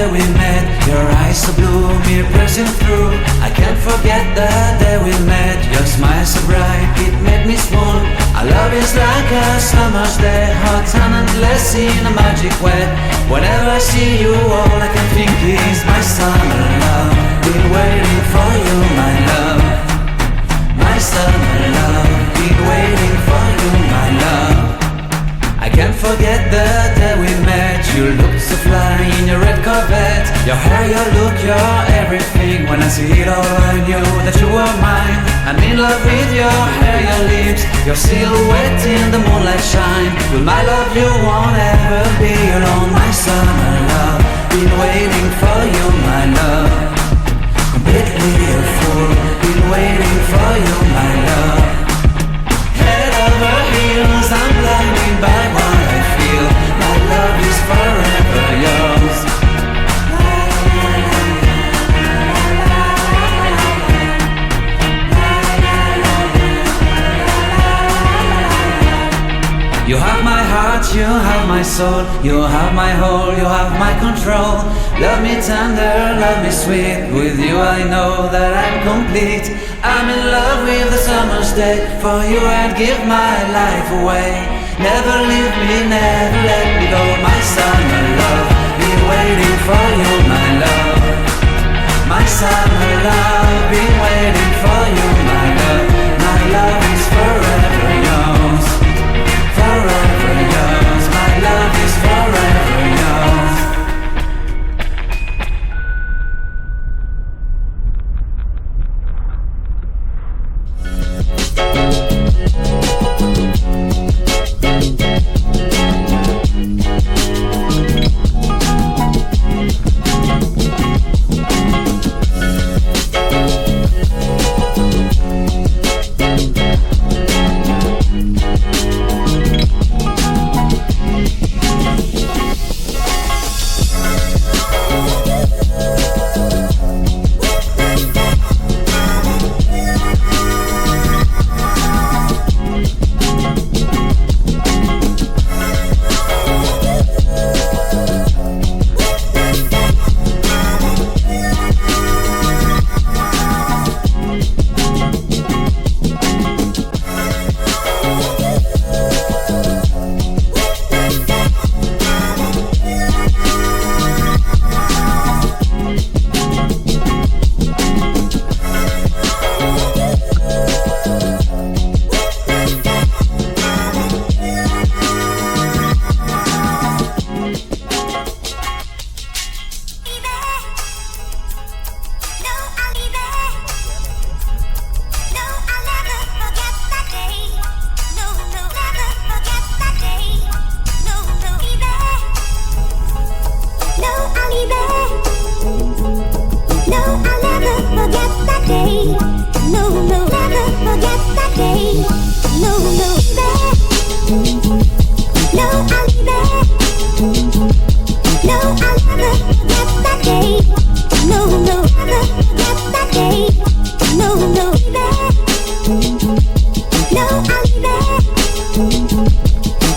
day we met. Your eyes so blue, me piercing through. I can't forget the day we met. Your smile so bright, it made me swoon. Our love is like a summer's day, hot and endless in a magic way. Whenever I see you, all I can think is my summer love. Been waiting for you, my love. My summer love. Been waiting for you, my love. I can't forget the day we met. You looked so fly in your red Corvette. Your hair, your look, your everything. When I see it all, I knew that you were mine. I'm in love with your hair, your lips, your silhouette in the moonlight shine. With my love you won't ever be alone, my summer love. Been waiting for you, my love. Completely a fool. Been waiting for you, my love. Head over heels, I'm blinded by what I feel. My love is forever yours. You have my heart, you have my soul. You have my whole, you have my control. Love me tender, love me sweet. With you I know that I'm complete. I'm in love with the summer's day. For you I'd give my life away. Never leave me, never let me go. My summer love, been waiting for you, my love. My summer love, been waiting for you, my love. My love is forever yours. Forever yours, my love is forever yours.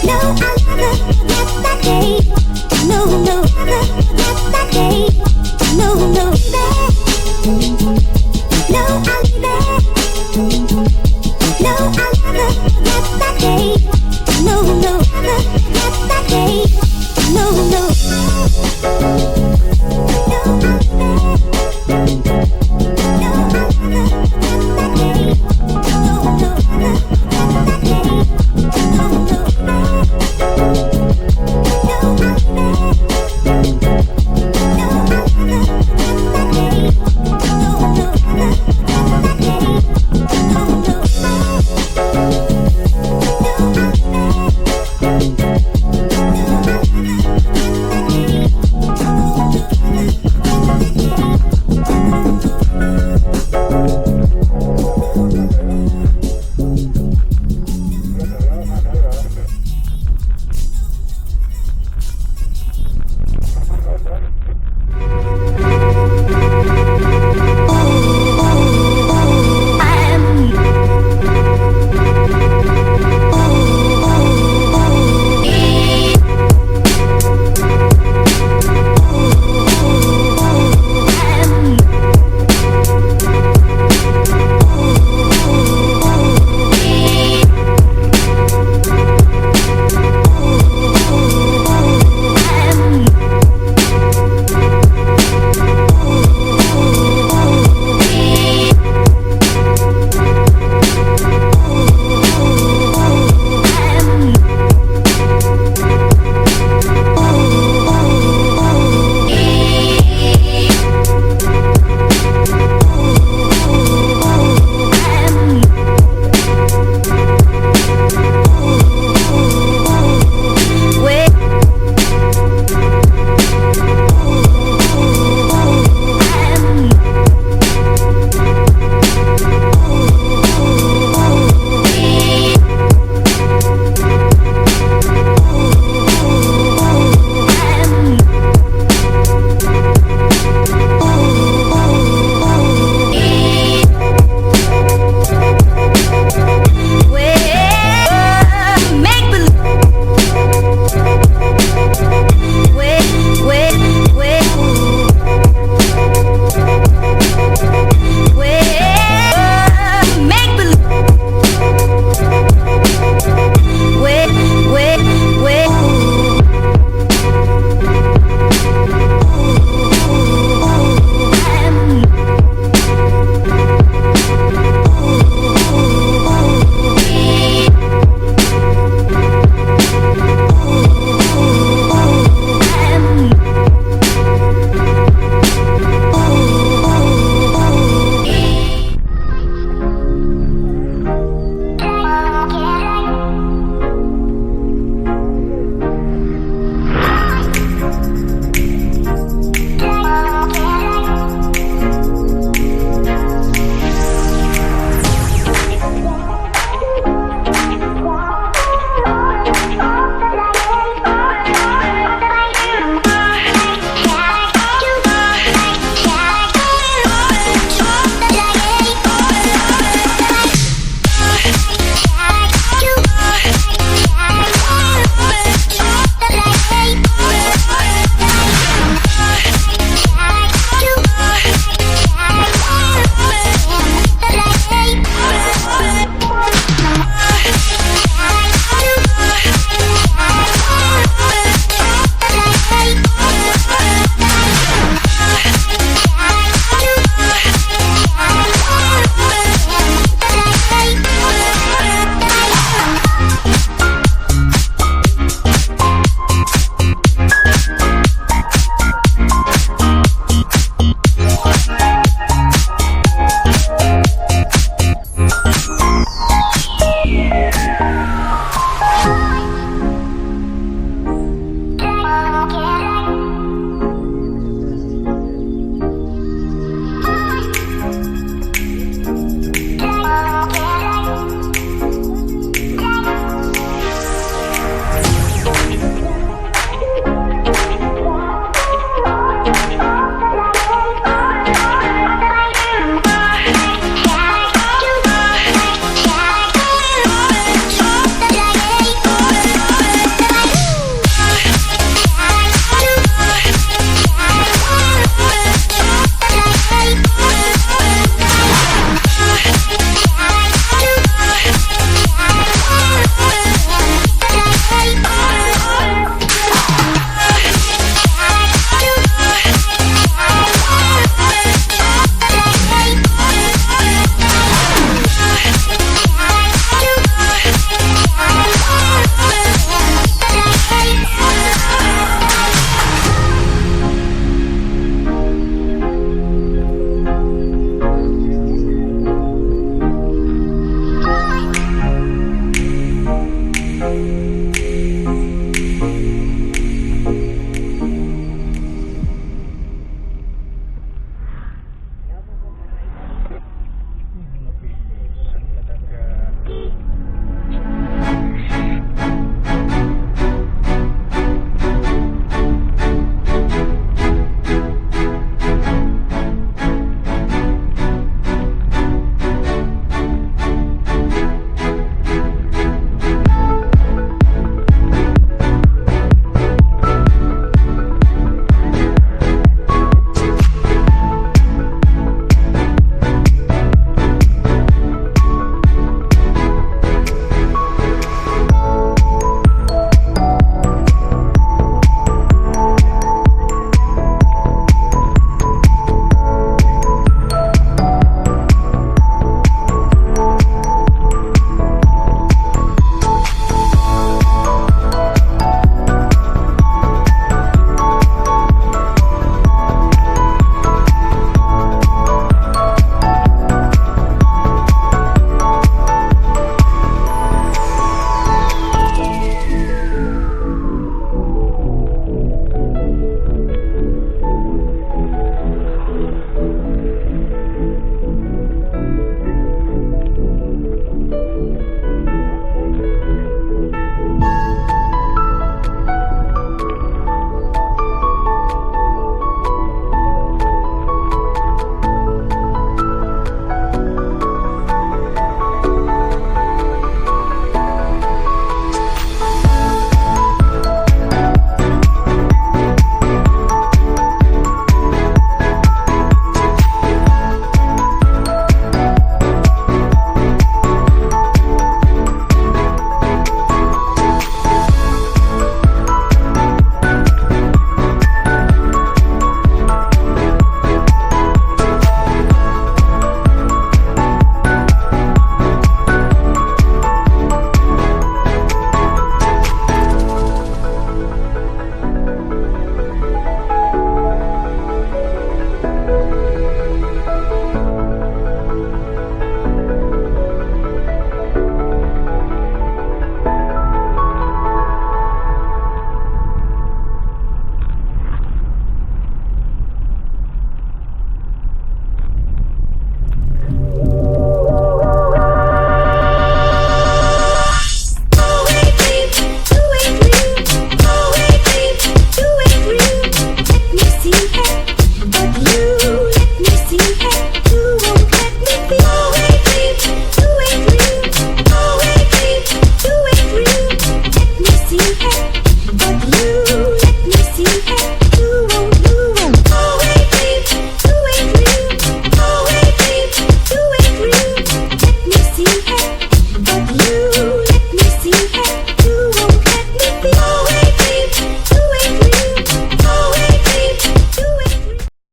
No, I'll never forget that day. No, no, never.